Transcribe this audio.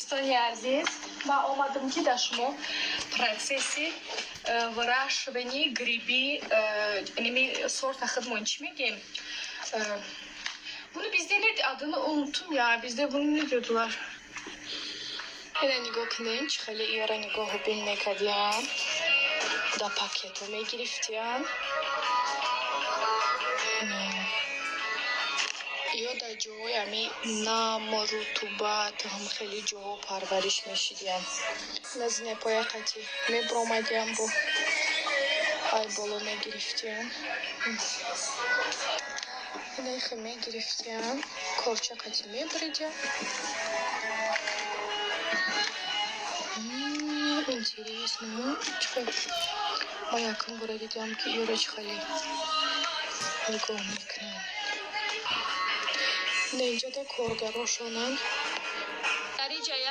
стоярзис ва омадам ки дар шумо процесси выращивании гриби ними сорта хидмон чӣ мегем? Bunu bizde ne adını unuttum ya. Bizde bunu ne diyordular? Hele nigah kılınç, hele iyara nigahı bilmek adiyan. Da paketo megiriftiyan. یا در جاهای همی نم و رطوبت هم خیلی جاها پرورش میشیدیم نزنه پای قطی میبرامدیم با های بالا میگرفتیم نیخی میگرفتیم کارچه قطی میبریدیم интересно ما یکم برای دیدیم که یورج خیلی نگاه میکنم اینجا دا کارگراشونن